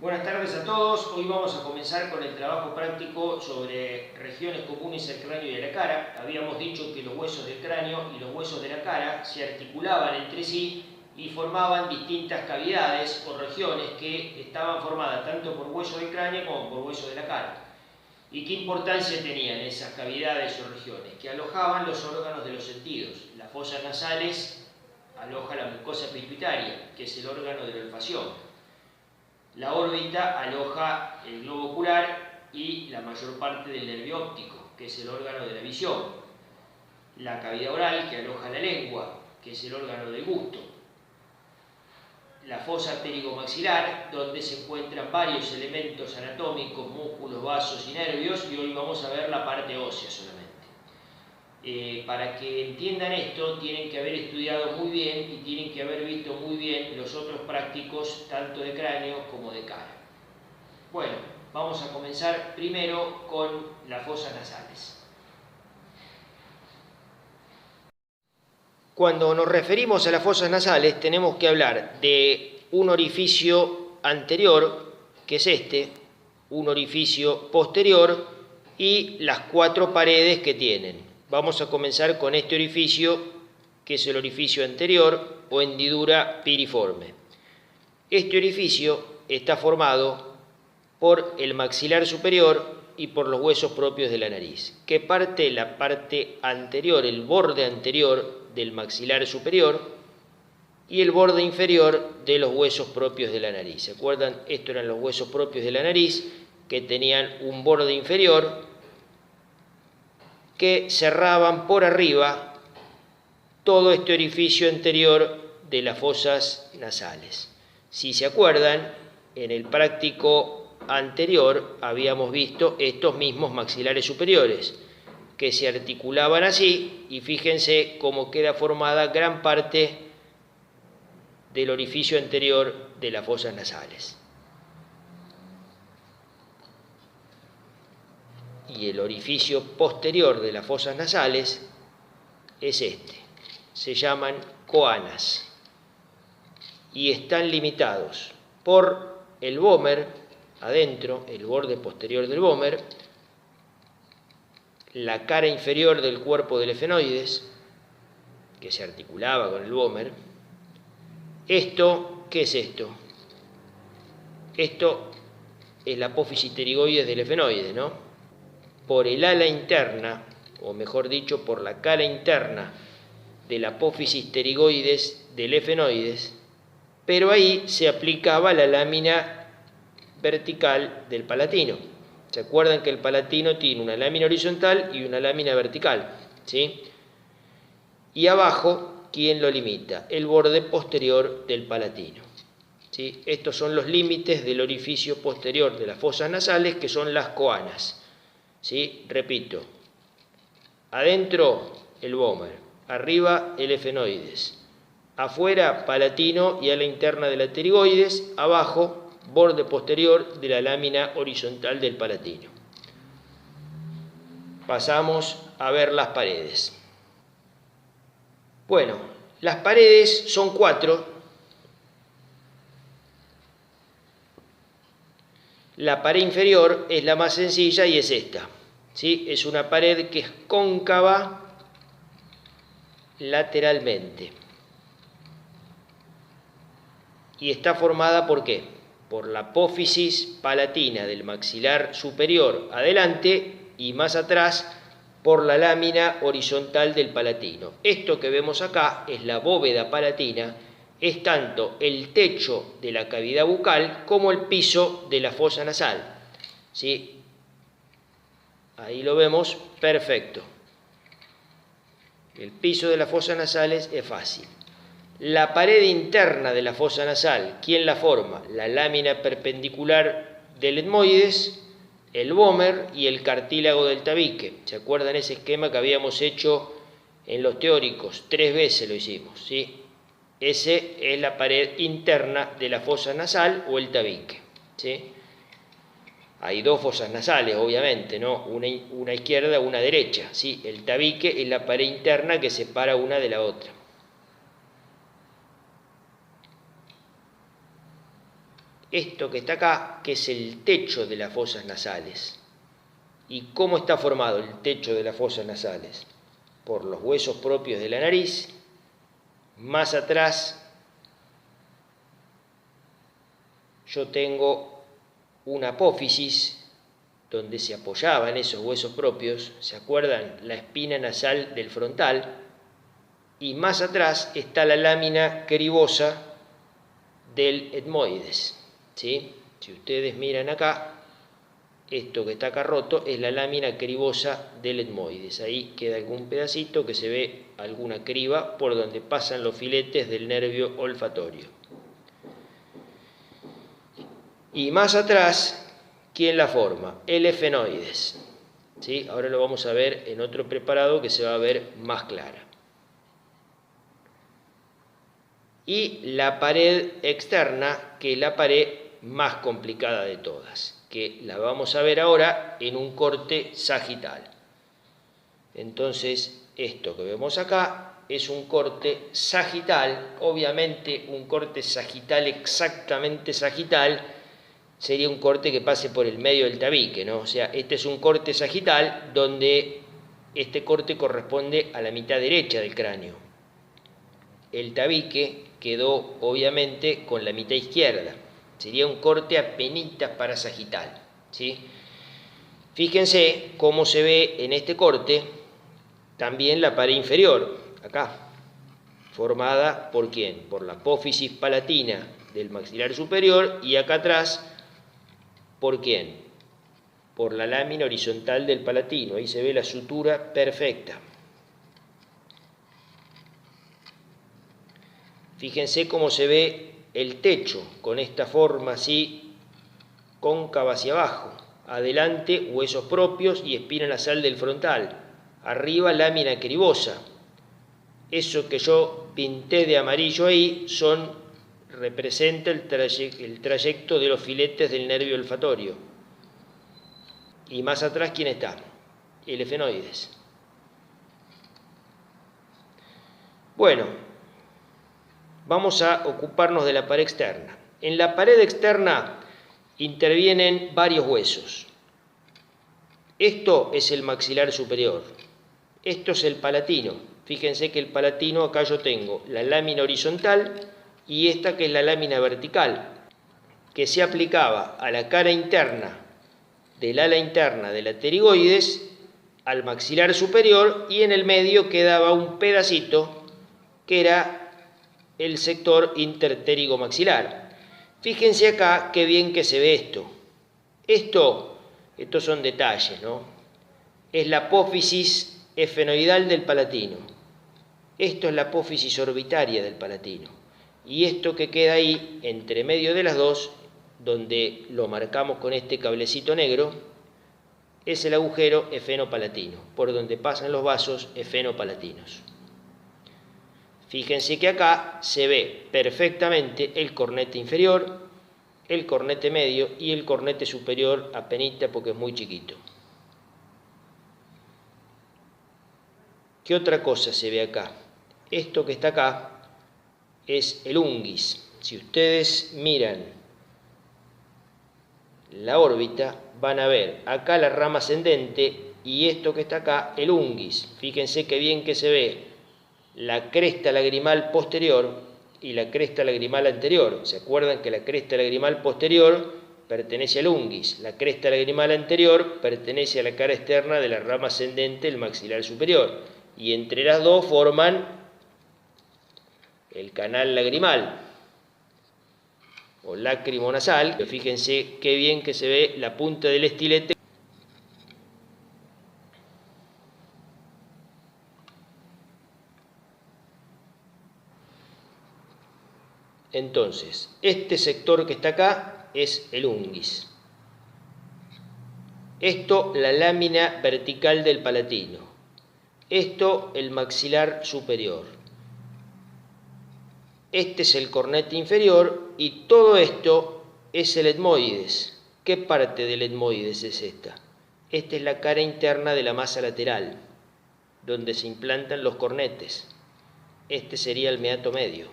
Buenas tardes a todos. Hoy vamos a comenzar con el trabajo práctico sobre regiones comunes al cráneo y a la cara. Habíamos dicho que los huesos del cráneo y los huesos de la cara se articulaban entre sí y formaban distintas cavidades o regiones que estaban formadas tanto por huesos del cráneo como por huesos de la cara. ¿Y qué importancia tenían esas cavidades o regiones? Que alojaban los órganos de los sentidos. Las fosas nasales aloja la mucosa pituitaria, que es el órgano de la olfacción. La órbita aloja el globo ocular y la mayor parte del nervio óptico, que es el órgano de la visión. La cavidad oral, que aloja la lengua, que es el órgano del gusto. La fosa pterigomaxilar, donde se encuentran varios elementos anatómicos, músculos, vasos y nervios, y hoy vamos a ver la parte ósea solamente. Para que entiendan esto, tienen que haber estudiado muy bien y tienen que haber visto muy bien los otros prácticos, tanto de cráneo como de cara. Bueno, vamos a comenzar primero con las fosas nasales. Cuando nos referimos a las fosas nasales, tenemos que hablar de un orificio anterior, que es este, un orificio posterior y las 4 paredes que tienen. Vamos a comenzar con este orificio, que es el orificio anterior o hendidura piriforme. Este orificio está formado por el maxilar superior y por los huesos propios de la nariz, que parte la parte anterior, el borde anterior del maxilar superior y el borde inferior de los huesos propios de la nariz. ¿Se acuerdan? Estos eran los huesos propios de la nariz, que tenían un borde inferior que cerraban por arriba todo este orificio anterior de las fosas nasales. Si se acuerdan, en el práctico anterior habíamos visto estos mismos maxilares superiores que se articulaban así, y fíjense cómo queda formada gran parte del orificio anterior de las fosas nasales. Y el orificio posterior de las fosas nasales es este. Se llaman coanas y están limitados por el vómer, adentro, el borde posterior del vómer, la cara inferior del cuerpo del efenoides, que se articulaba con el vómer. Esto, ¿qué es esto? Esto es la apófisis pterigoides del efenoide, ¿no? Por el ala interna, o mejor dicho, por la cara interna de la apófisis pterigoides del efenoides, pero ahí se aplicaba la lámina vertical del palatino. ¿Se acuerdan que el palatino tiene una lámina horizontal y una lámina vertical? ¿Sí? Y abajo, ¿quién lo limita? El borde posterior del palatino. ¿Sí? Estos son los límites del orificio posterior de las fosas nasales, que son las coanas. ¿Sí? Repito, adentro el vómer, arriba el efenoides, afuera palatino y ala interna de la pterigoides, abajo borde posterior de la lámina horizontal del palatino. Pasamos a ver las paredes. Bueno, las paredes son 4. La pared inferior es la más sencilla y es esta. ¿Sí? Es una pared que es cóncava lateralmente. Y está formada ¿por qué? Por la apófisis palatina del maxilar superior adelante y más atrás por la lámina horizontal del palatino. Esto que vemos acá es la bóveda palatina, es tanto el techo de la cavidad bucal como el piso de la fosa nasal. ¿Sí? Ahí lo vemos perfecto. El piso de las fosas nasales es fácil. La pared interna de la fosa nasal, ¿quién la forma? La lámina perpendicular del etmoides, el vómer y el cartílago del tabique. ¿Se acuerdan ese esquema que habíamos hecho en los teóricos? 3 veces lo hicimos, ¿sí? Ese es la pared interna de la fosa nasal o el tabique, ¿sí? Hay 2 fosas nasales, obviamente, ¿no? Una izquierda, una derecha, ¿sí? El tabique es la pared interna que separa una de la otra. esto que está acá, que es el techo de las fosas nasales. ¿Y cómo está formado el techo de las fosas nasales? Por los huesos propios de la nariz, más atrás yo tengo una apófisis donde se apoyaban esos huesos propios, ¿se acuerdan? La espina nasal del frontal, y más atrás está la lámina cribosa del etmoides, ¿sí? Si ustedes miran acá, esto que está acá roto es la lámina cribosa del etmoides. Ahí queda algún pedacito que se ve alguna criba por donde pasan los filetes del nervio olfatorio. Y más atrás, ¿quién la forma? El efenoides, ¿sí? Ahora lo vamos a ver en otro preparado que se va a ver más clara. Y la pared externa, que es la pared más complicada de todas, que la vamos a ver ahora en un corte sagital. Entonces, esto que vemos acá es un corte sagital. Obviamente, un corte sagital, exactamente sagital, sería un corte que pase por el medio del tabique, ¿no? O sea, este es un corte sagital donde este corte corresponde a la mitad derecha del cráneo. El tabique quedó obviamente con la mitad izquierda. Sería un corte apenitas para sagital, ¿sí? Fíjense cómo se ve en este corte también la pared inferior, acá, formada por ¿quién? Por la apófisis palatina del maxilar superior, y acá atrás, ¿por quién? Por la lámina horizontal del palatino. Ahí se ve la sutura perfecta. Fíjense cómo se ve el techo con esta forma así cóncava hacia abajo. Adelante, huesos propios y espina nasal del frontal. Arriba, lámina cribosa. Eso que yo pinté de amarillo ahí representa el trayecto de los filetes del nervio olfatorio. Y más atrás, ¿quién está? El efenoides. Bueno, vamos a ocuparnos de la pared externa. En la pared externa intervienen varios huesos. Esto es el maxilar superior. Esto es el palatino. Fíjense que el palatino, acá yo tengo la lámina horizontal y esta que es la lámina vertical, que se aplicaba a la cara interna del ala interna de la pterigoides, al maxilar superior, y en el medio quedaba un pedacito que era el sector interpterigo maxilar. Fíjense acá qué bien que se ve esto. Estos son detalles, ¿no? Es la apófisis efenoidal del palatino. Esto es la apófisis orbitaria del palatino. Y esto que queda ahí, entre medio de las dos, donde lo marcamos con este cablecito negro, es el agujero efenopalatino, por donde pasan los vasos efenopalatinos. Fíjense que acá se ve perfectamente el cornete inferior, el cornete medio y el cornete superior apenita porque es muy chiquito. ¿Qué otra cosa se ve acá? Esto que está acá es el unguis. Si ustedes miran la órbita, van a ver acá la rama ascendente y esto que está acá, el unguis. Fíjense qué bien que se ve la cresta lagrimal posterior y la cresta lagrimal anterior. ¿Se acuerdan que la cresta lagrimal posterior pertenece al unguis? La cresta lagrimal anterior pertenece a la cara externa de la rama ascendente, el maxilar superior. Y entre las dos forman el canal lagrimal o lacrimonasal. Fíjense qué bien que se ve la punta del estilete. Entonces, este sector que está acá es el unguis. Esto, la lámina vertical del palatino. Esto, el maxilar superior. Este es el cornete inferior y todo esto es el etmoides. ¿Qué parte del etmoides es esta? Esta es la cara interna de la masa lateral, donde se implantan los cornetes. Este sería el meato medio.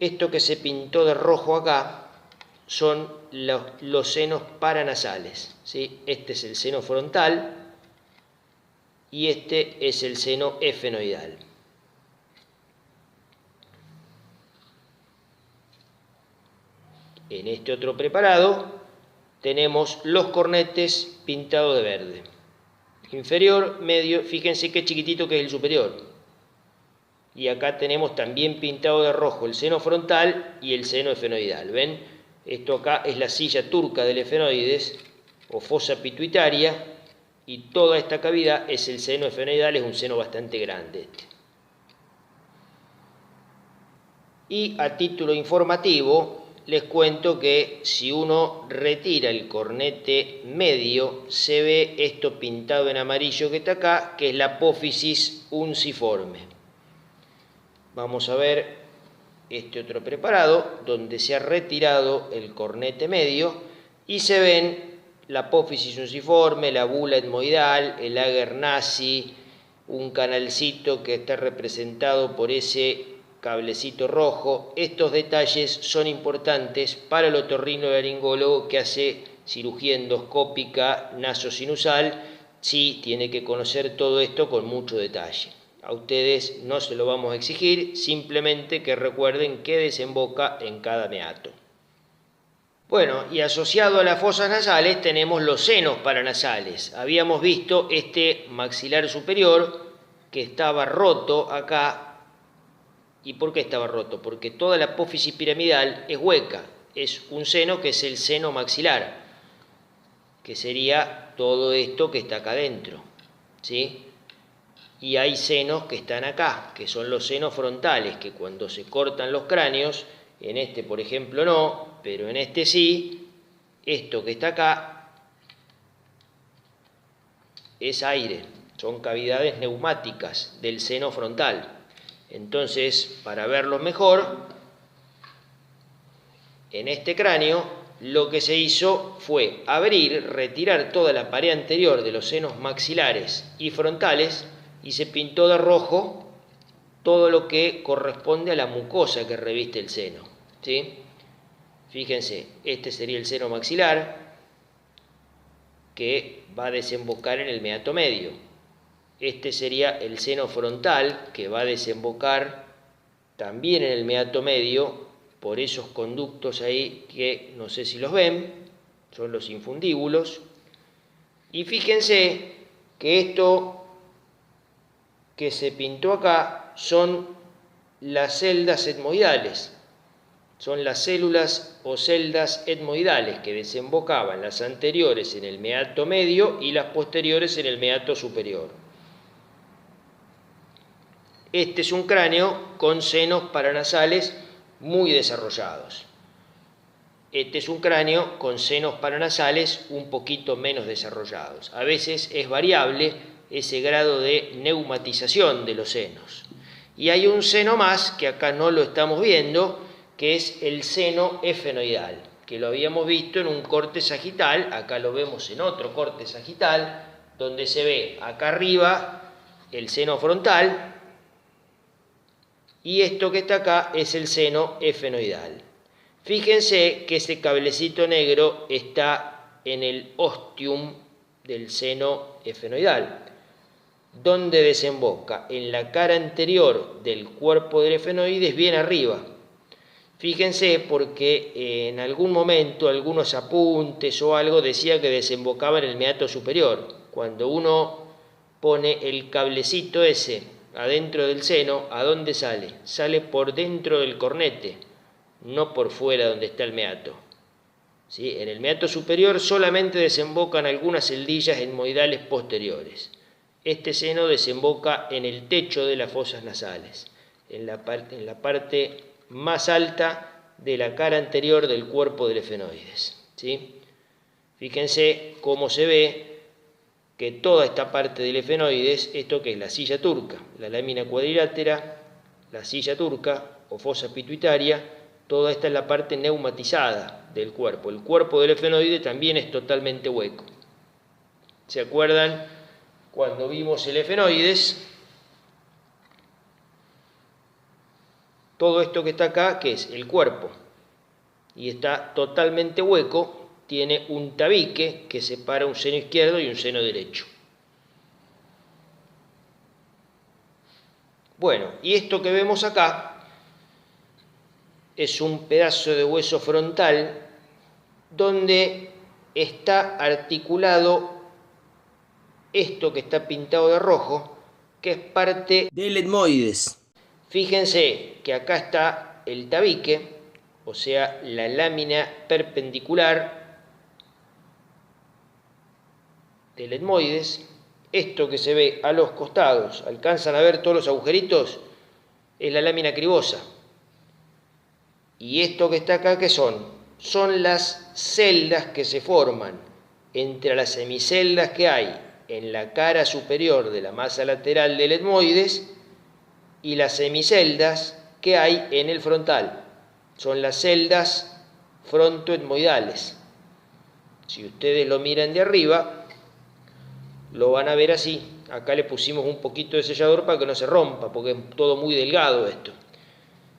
Esto que se pintó de rojo acá son los senos paranasales, ¿sí? Este es el seno frontal y este es el seno efenoidal. En este otro preparado tenemos los cornetes pintados de verde. Inferior, medio, fíjense qué chiquitito que es el superior. Y acá tenemos también pintado de rojo el seno frontal y el seno efenoidal. ¿Ven? Esto acá es la silla turca del efenoides o fosa pituitaria y toda esta cavidad es el seno efenoidal, es un seno bastante grande este. Y a título informativo les cuento que si uno retira el cornete medio se ve esto pintado en amarillo que está acá, que es la apófisis unciforme. Vamos a ver este otro preparado donde se ha retirado el cornete medio y se ven la apófisis unciforme, la bula etmoidal, el ager nasi, un canalcito que está representado por ese cablecito rojo. Estos detalles son importantes para el otorrinolaringólogo que hace cirugía endoscópica nasosinusal. Sí, tiene que conocer todo esto con mucho detalle. A ustedes no se lo vamos a exigir, simplemente que recuerden qué desemboca en cada meato. Bueno, y asociado a las fosas nasales tenemos los senos paranasales. Habíamos visto este maxilar superior que estaba roto acá. ¿Y por qué estaba roto? Porque toda la apófisis piramidal es hueca. Es un seno que es el seno maxilar, que sería todo esto que está acá adentro, ¿sí? Y hay senos que están acá, que son los senos frontales, que cuando se cortan los cráneos, en este por ejemplo no, pero en este sí, esto que está acá es aire, son cavidades neumáticas del seno frontal. Entonces, para verlo mejor, en este cráneo lo que se hizo fue abrir, retirar toda la pared anterior de los senos maxilares y frontales y se pintó de rojo todo lo que corresponde a la mucosa que reviste el seno, ¿sí? Fíjense, este sería el seno maxilar que va a desembocar en el meato medio. Este sería el seno frontal que va a desembocar también en el meato medio por esos conductos ahí que no sé si los ven, son los infundíbulos. Y fíjense que esto que se pintó acá son las celdas etmoidales, son las células o celdas etmoidales que desembocaban las anteriores en el meato medio y las posteriores en el meato superior. Este es un cráneo con senos paranasales muy desarrollados. Este es un cráneo con senos paranasales un poquito menos desarrollados. A veces es variable ese grado de neumatización de los senos. Y hay un seno más, que acá no lo estamos viendo, que es el seno efenoidal, que lo habíamos visto en un corte sagital, acá lo vemos en otro corte sagital, donde se ve acá arriba el seno frontal, y esto que está acá es el seno efenoidal. Fíjense que ese cablecito negro está en el ostium del seno efenoidal. ¿Dónde desemboca? En la cara anterior del cuerpo del efenoides, bien arriba. Fíjense porque en algún momento, algunos apuntes o algo decía que desembocaba en el meato superior. Cuando uno pone el cablecito ese adentro del seno, ¿a dónde sale? Sale por dentro del cornete, no por fuera donde está el meato. ¿Sí? En el meato superior solamente desembocan algunas celdillas etmoidales posteriores. Este seno desemboca en el techo de las fosas nasales, en la parte más alta de la cara anterior del cuerpo del efenoides. ¿Sí? Fíjense cómo se ve que toda esta parte del efenoides, esto que es la silla turca, la lámina cuadrilátera, la silla turca o fosa pituitaria, toda esta es la parte neumatizada del cuerpo. El cuerpo del efenoide también es totalmente hueco. ¿Se acuerdan cuando vimos el efenoides? todo esto que está acá, que es el cuerpo, y está totalmente hueco, tiene un tabique que separa un seno izquierdo y un seno derecho. Bueno, y esto que vemos acá es un pedazo de hueso frontal donde está articulado esto que está pintado de rojo, que es parte del etmoides. Fíjense que acá está el tabique, o sea, la lámina perpendicular del etmoides. Esto que se ve a los costados, ¿alcanzan a ver todos los agujeritos? Es la lámina cribosa. Y esto que está acá, ¿qué son? Son las celdas que se forman entre las semiceldas que hay en la cara superior de la masa lateral del etmoides y las semiceldas que hay en el frontal. Son las celdas frontoetmoidales. Si ustedes lo miran de arriba, lo van a ver así. Acá le pusimos un poquito de sellador para que no se rompa, porque es todo muy delgado esto.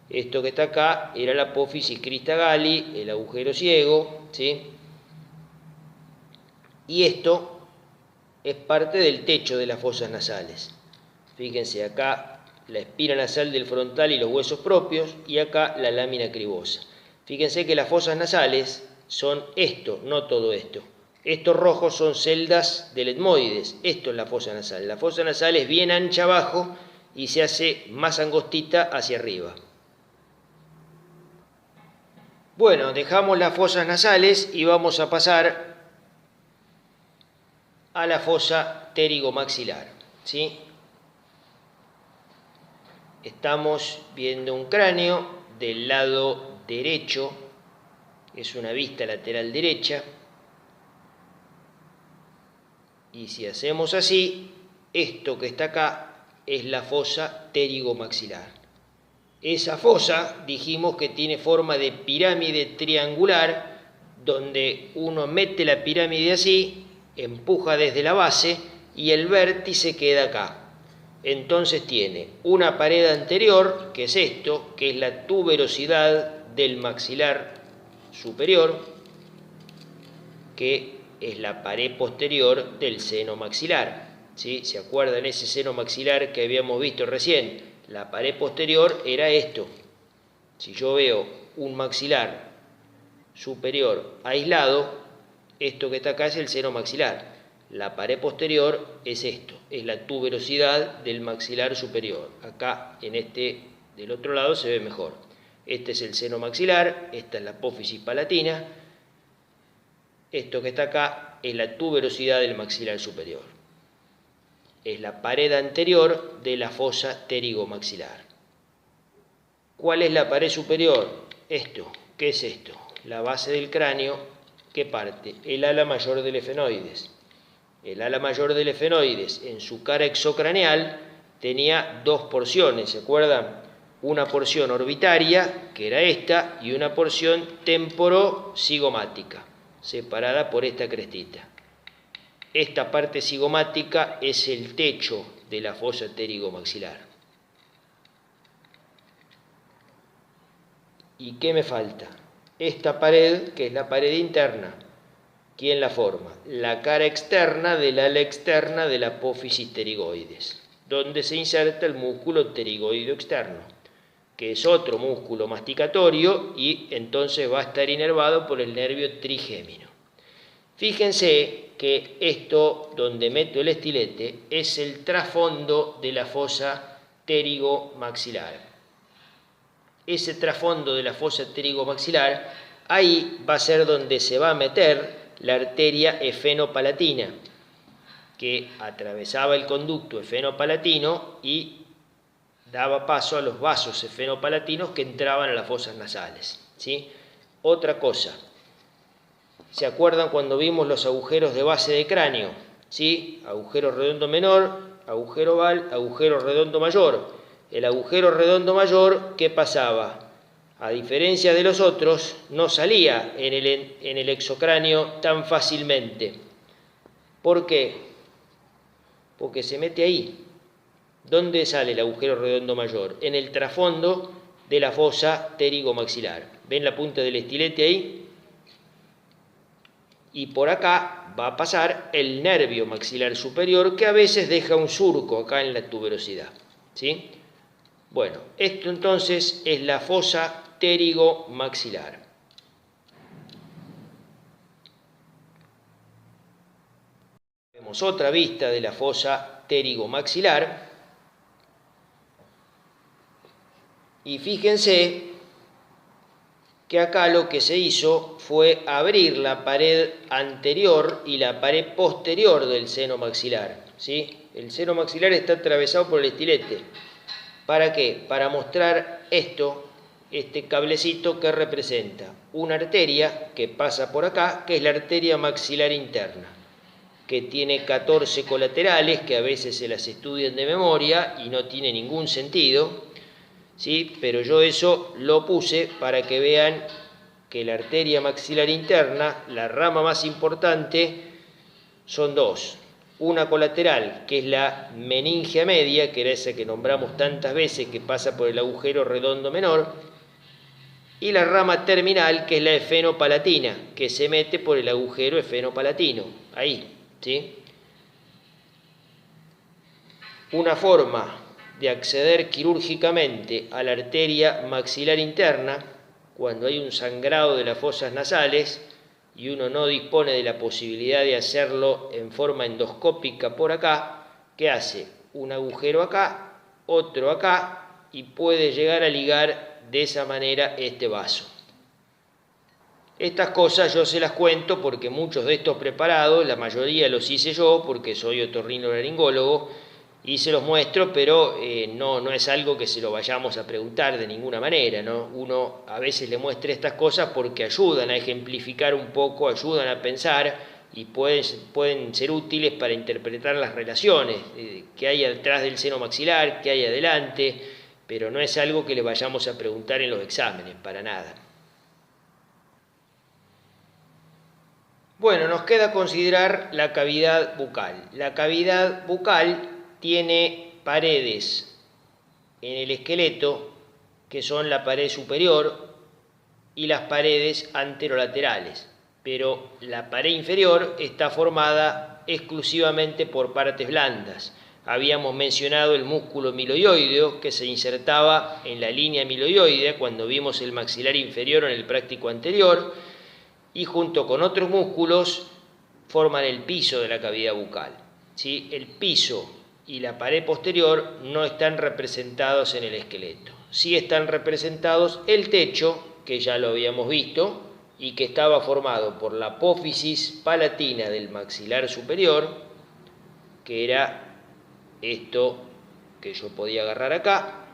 Esto que está acá era la apófisis crista galli, el agujero ciego, ¿sí? Y esto es parte del techo de las fosas nasales. Fíjense, acá la espina nasal del frontal y los huesos propios, y acá la lámina cribosa. Fíjense que las fosas nasales son esto, no todo esto. Estos rojos son celdas del etmoides, esto es la fosa nasal. La fosa nasal es bien ancha abajo y se hace más angostita hacia arriba. Bueno, dejamos las fosas nasales y vamos a pasar a la fosa pterigomaxilar, ¿sí? Estamos viendo un cráneo del lado derecho, es una vista lateral derecha. Y si hacemos así, esto que está acá es la fosa pterigomaxilar. Esa fosa dijimos que tiene forma de pirámide triangular, donde uno mete la pirámide así, empuja desde la base y el vértice queda acá. Entonces tiene una pared anterior, que es esto, que es la tuberosidad del maxilar superior, que es la pared posterior del seno maxilar, ¿sí? ¿Se acuerdan ese seno maxilar que habíamos visto recién? La pared posterior era esto. Si yo veo un maxilar superior aislado, esto que está acá es el seno maxilar. La pared posterior es esto, es la tuberosidad del maxilar superior. Acá, en este del otro lado, se ve mejor. Este es el seno maxilar, esta es la apófisis palatina. Esto que está acá es la tuberosidad del maxilar superior. Es la pared anterior de la fosa pterigomaxilar. ¿Cuál es la pared superior? Esto. ¿Qué es esto? La base del cráneo que parte el ala mayor del efenoides. El ala mayor del efenoides en su cara exocraneal tenía dos porciones, ¿se acuerdan? Una porción orbitaria, que era esta, y una porción temporo-cigomática, separada por esta crestita. Esta parte cigomática es el techo de la fosa pterigomaxilar. ¿Y qué me falta? Esta pared, que es la pared interna. ¿Quién la forma? La cara externa del ala externa de la apófisis pterigoides, donde se inserta el músculo pterigoideo externo, que es otro músculo masticatorio y entonces va a estar inervado por el nervio trigémino. Fíjense que esto, donde meto el estilete, es el trasfondo de la fosa pterigomaxilar. Ese trasfondo de la fosa pterigomaxilar, ahí va a ser donde se va a meter la arteria efenopalatina, que atravesaba el conducto efenopalatino y daba paso a los vasos efenopalatinos que entraban a las fosas nasales, ¿sí? Otra cosa, ¿se acuerdan cuando vimos los agujeros de base de cráneo? ¿Sí? Agujero redondo menor, agujero oval, agujero redondo mayor. El agujero redondo mayor, ¿qué pasaba? A diferencia de los otros, no salía en el exocráneo tan fácilmente. ¿Por qué? Porque se mete ahí. ¿Dónde sale el agujero redondo mayor? En el trasfondo de la fosa pterigomaxilar. ¿Ven la punta del estilete ahí? Y por acá va a pasar el nervio maxilar superior, que a veces deja un surco acá en la tuberosidad, ¿sí? Bueno, esto entonces es la fosa pterigomaxilar. Vemos otra vista de la fosa pterigomaxilar. Y fíjense que acá lo que se hizo fue abrir la pared anterior y la pared posterior del seno maxilar, ¿sí? El seno maxilar está atravesado por el estilete. ¿Para qué? Para mostrar esto, este cablecito que representa una arteria que pasa por acá, que es la arteria maxilar interna, que tiene 14 colaterales, que a veces se las estudian de memoria y no tiene ningún sentido, ¿sí? Pero yo eso lo puse para que vean que la arteria maxilar interna, la rama más importante, son dos. Una colateral, que es la meningia media, que era esa que nombramos tantas veces, que pasa por el agujero redondo menor, y la rama terminal, que es la efenopalatina, que se mete por el agujero efenopalatino, ahí, ¿sí? Una forma de acceder quirúrgicamente a la arteria maxilar interna, cuando hay un sangrado de las fosas nasales y uno no dispone de la posibilidad de hacerlo en forma endoscópica por acá, ¿qué hace? Un agujero acá, otro acá, y puede llegar a ligar de esa manera este vaso. Estas cosas yo se las cuento porque muchos de estos preparados, la mayoría los hice yo porque soy otorrinolaringólogo, y se los muestro, pero no es algo que se lo vayamos a preguntar de ninguna manera, ¿no? Uno a veces le muestra estas cosas porque ayudan a ejemplificar un poco, ayudan a pensar y pueden ser útiles para interpretar las relaciones que hay detrás del seno maxilar, que hay adelante, pero no es algo que le vayamos a preguntar en los exámenes, para nada. Bueno, nos queda considerar la cavidad bucal. La cavidad bucal tiene paredes en el esqueleto, que son la pared superior y las paredes anterolaterales, pero la pared inferior está formada exclusivamente por partes blandas. Habíamos mencionado el músculo miloioideo, que se insertaba en la línea miloioidea cuando vimos el maxilar inferior en el práctico anterior, y junto con otros músculos forman el piso de la cavidad bucal, ¿sí? El piso y la pared posterior no están representados en el esqueleto. Sí están representados el techo, que ya lo habíamos visto, y que estaba formado por la apófisis palatina del maxilar superior, que era esto que yo podía agarrar acá.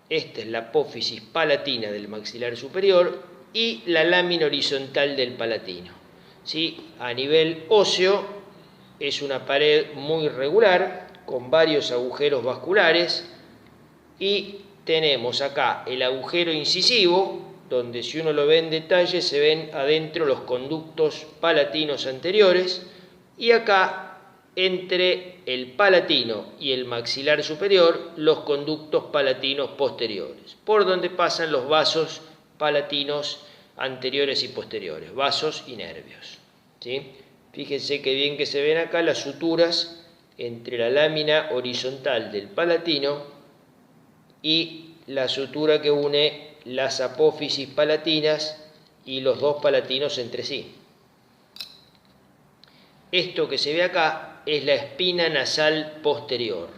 Esta es la apófisis palatina del maxilar superior y la lámina horizontal del palatino, ¿sí? A nivel óseo es una pared muy regular, con varios agujeros vasculares, y tenemos acá el agujero incisivo, donde si uno lo ve en detalle se ven adentro los conductos palatinos anteriores, y acá entre el palatino y el maxilar superior los conductos palatinos posteriores, por donde pasan los vasos palatinos anteriores y posteriores, vasos y nervios, ¿sí? Fíjense qué bien que se ven acá las suturas entre la lámina horizontal del palatino y la sutura que une las apófisis palatinas y los dos palatinos entre sí. Esto que se ve acá es la espina nasal posterior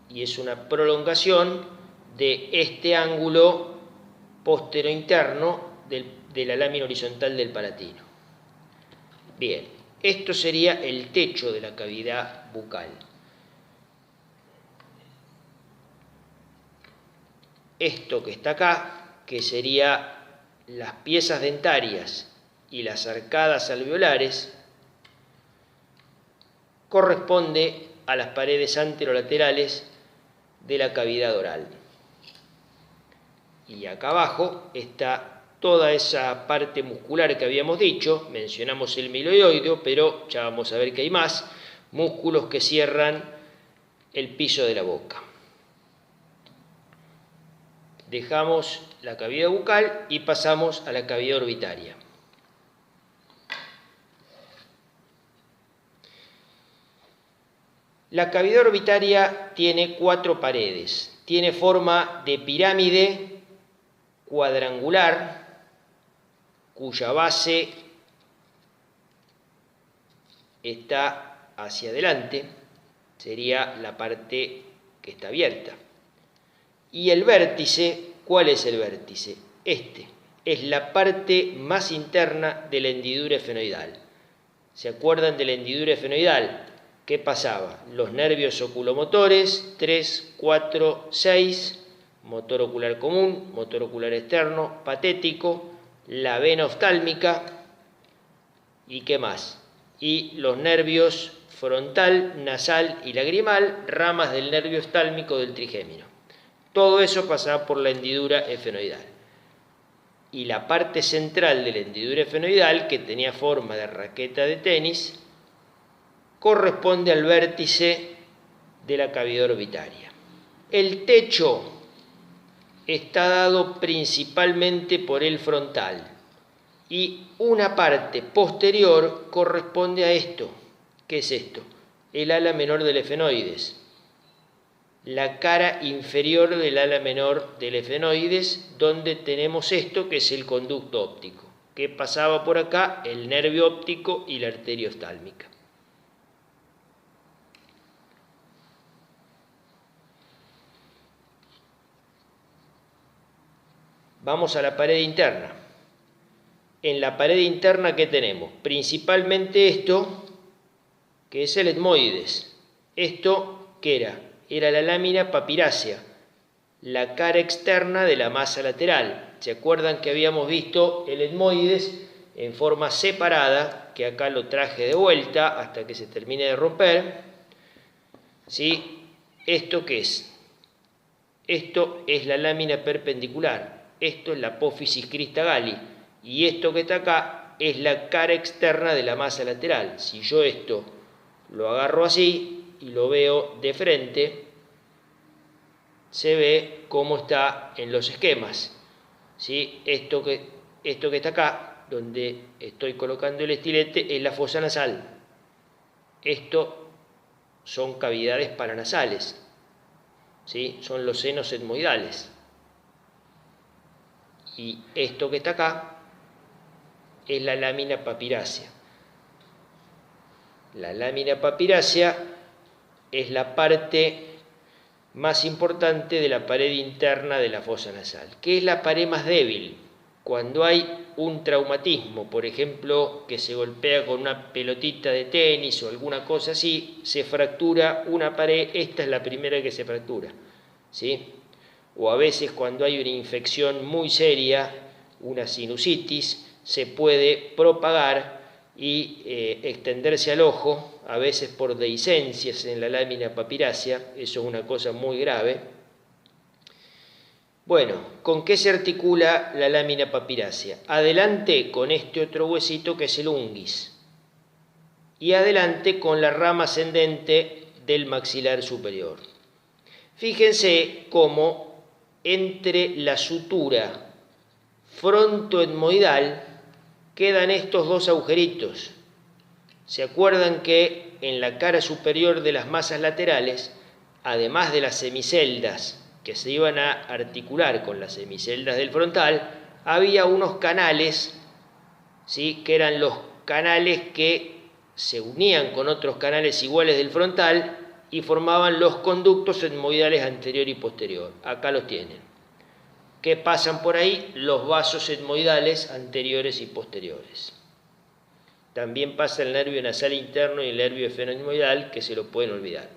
y es una prolongación de este ángulo posterointerno de la lámina horizontal del palatino. Bien, esto sería el techo de la cavidad bucal. Esto que está acá, que sería las piezas dentarias y las arcadas alveolares, corresponde a las paredes anterolaterales de la cavidad oral. Y acá abajo está toda esa parte muscular que habíamos dicho, mencionamos el miloioideo, pero ya vamos a ver que hay más músculos que cierran el piso de la boca. dejamos la cavidad bucal y pasamos a la cavidad orbitaria. La cavidad orbitaria tiene 4 paredes. Tiene forma de pirámide cuadrangular, cuya base está hacia adelante, sería la parte que está abierta. Y el vértice, ¿cuál es el vértice? Este es la parte más interna de la hendidura efenoidal. ¿Se acuerdan de la hendidura efenoidal? ¿Qué pasaba? Los nervios oculomotores, 3, 4, 6, motor ocular común, motor ocular externo, patético, la vena oftálmica y ¿qué más? Y los nervios frontal, nasal y lagrimal, ramas del nervio oftálmico del trigémino. Todo eso pasaba por la hendidura efenoidal. Y la parte central de la hendidura efenoidal, que tenía forma de raqueta de tenis, corresponde al vértice de la cavidad orbitaria. El techo está dado principalmente por el frontal y una parte posterior corresponde a esto. ¿Qué es esto? El ala menor del efenoides. La cara inferior del ala menor del efenoides, donde tenemos esto que es el conducto óptico, que pasaba por acá el nervio óptico y la arteria oftálmica. Vamos a la pared interna. En la pared interna, ¿qué tenemos? Principalmente esto, que es el etmoides. Esto, ¿qué era? Era la lámina papirácea, la cara externa de la masa lateral. ¿Se acuerdan que habíamos visto el etmoides en forma separada? Que acá lo traje de vuelta hasta que se termine de romper. ¿Sí? ¿Esto qué es? Esto es la lámina perpendicular. Esto es la apófisis crista galli. Y esto que está acá es la cara externa de la masa lateral. Si yo esto lo agarro así y lo veo de frente, se ve cómo está en los esquemas. ¿Sí? Esto que está acá, donde estoy colocando el estilete, es la fosa nasal. Esto son cavidades paranasales. ¿Sí? Son los senos etmoidales. Y esto que está acá es la lámina papirácea. La lámina papirácea es la parte más importante de la pared interna de la fosa nasal, que es la pared más débil. Cuando hay un traumatismo, por ejemplo, que se golpea con una pelotita de tenis o alguna cosa así, se fractura una pared, esta es la primera que se fractura, ¿sí? O a veces cuando hay una infección muy seria, una sinusitis, se puede propagar y extenderse al ojo, a veces por dehiscencias en la lámina papirácea. Eso es una cosa muy grave. Bueno, ¿con qué se articula la lámina papirácea? Adelante con este otro huesito que es el unguis, y adelante con la rama ascendente del maxilar superior. Fíjense cómo entre la sutura frontoetmoidal quedan estos dos agujeritos. ¿Se acuerdan que en la cara superior de las masas laterales, además de las semiceldas que se iban a articular con las semiceldas del frontal, había unos canales, ¿sí? Que eran los canales que se unían con otros canales iguales del frontal y formaban los conductos etmoidales anterior y posterior? Acá los tienen. ¿Qué pasan por ahí? Los vasos etmoidales anteriores y posteriores. También pasa el nervio nasal interno y el nervio efenoetmoidal, que se lo pueden olvidar.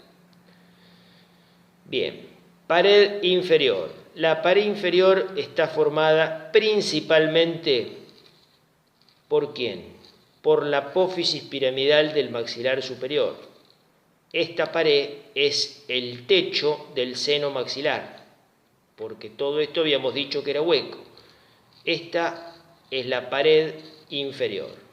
Bien, pared inferior. La pared inferior está formada principalmente ¿por quién? Por la apófisis piramidal del maxilar superior. Esta pared es el techo del seno maxilar, porque todo esto habíamos dicho que era hueco. Esta es la pared inferior.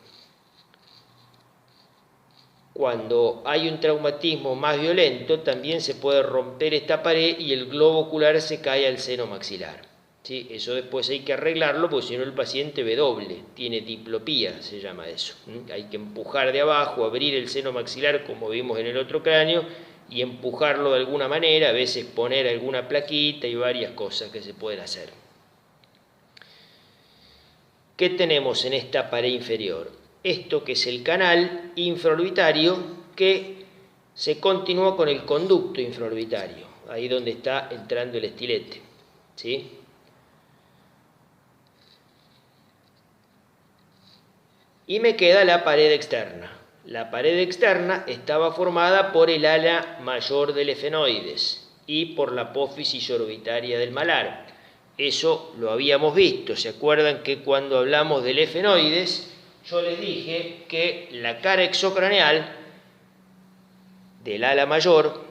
Cuando hay un traumatismo más violento, también se puede romper esta pared y el globo ocular se cae al seno maxilar. ¿sí? Eso después hay que arreglarlo porque si no el paciente ve doble, tiene diplopía, se llama eso. Hay que empujar de abajo, abrir el seno maxilar como vimos en el otro cráneo y empujarlo de alguna manera, a veces poner alguna plaquita y varias cosas que se pueden hacer. ¿Qué tenemos en esta pared inferior? Esto que es el canal infraorbitario que se continúa con el conducto infraorbitario, ahí donde está entrando el estilete, ¿sí? Y me queda la pared externa. La pared externa estaba formada por el ala mayor del efenoides y por la apófisis orbitaria del malar. Eso lo habíamos visto. ¿Se acuerdan que cuando hablamos del efenoides, yo les dije que la cara exocraneal del ala mayor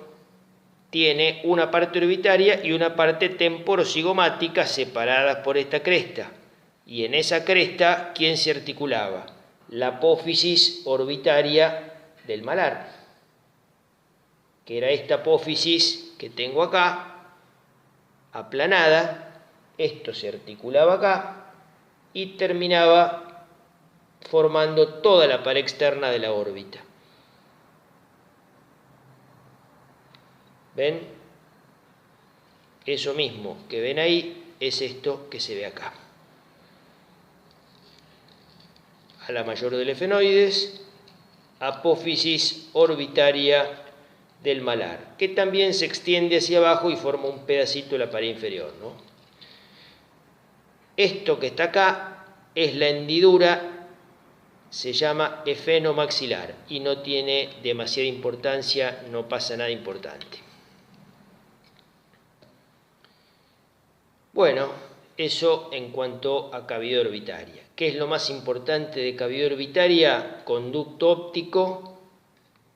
tiene una parte orbitaria y una parte temporocigomática separadas por esta cresta? Y en esa cresta, ¿quién se articulaba? La apófisis orbitaria del malar, que era esta apófisis que tengo acá, aplanada. Esto se articulaba acá y terminaba formando toda la pared externa de la órbita. ¿Ven? Eso mismo que ven ahí es esto que se ve acá. Ala mayor del efenoides, apófisis orbitaria del malar, que también se extiende hacia abajo y forma un pedacito de la pared inferior, ¿no? Esto que está acá es la hendidura, se llama efenomaxilar y no tiene demasiada importancia, no pasa nada importante. Bueno, eso en cuanto a cavidad orbitaria. ¿Qué es lo más importante de cavidad orbitaria? Conducto óptico,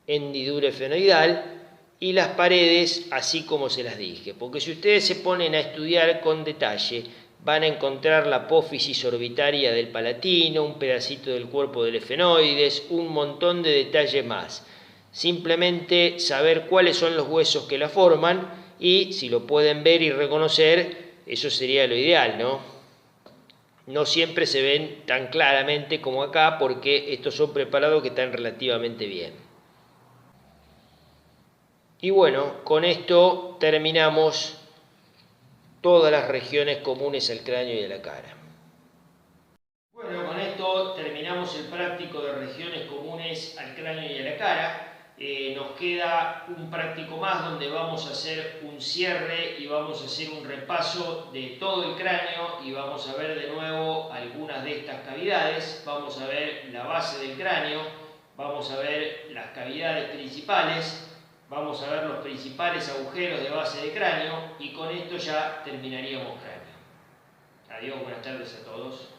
hendidura efenoidal y las paredes, así como se las dije. Porque si ustedes se ponen a estudiar con detalle, van a encontrar la apófisis orbitaria del palatino, un pedacito del cuerpo del efenoides, un montón de detalles más. Simplemente saber cuáles son los huesos que la forman y si lo pueden ver y reconocer, eso sería lo ideal, ¿no? No siempre se ven tan claramente como acá porque estos son preparados que están relativamente bien. Y bueno, con esto terminamos todas las regiones comunes al cráneo y a la cara. Bueno, con esto terminamos el práctico de regiones comunes al cráneo y a la cara. Nos queda un práctico más donde vamos a hacer un cierre y vamos a hacer un repaso de todo el cráneo y vamos a ver de nuevo algunas de estas cavidades. Vamos a ver la base del cráneo, vamos a ver las cavidades principales, vamos a ver los principales agujeros de base de cráneo y con esto ya terminaríamos cráneo. Adiós, buenas tardes a todos.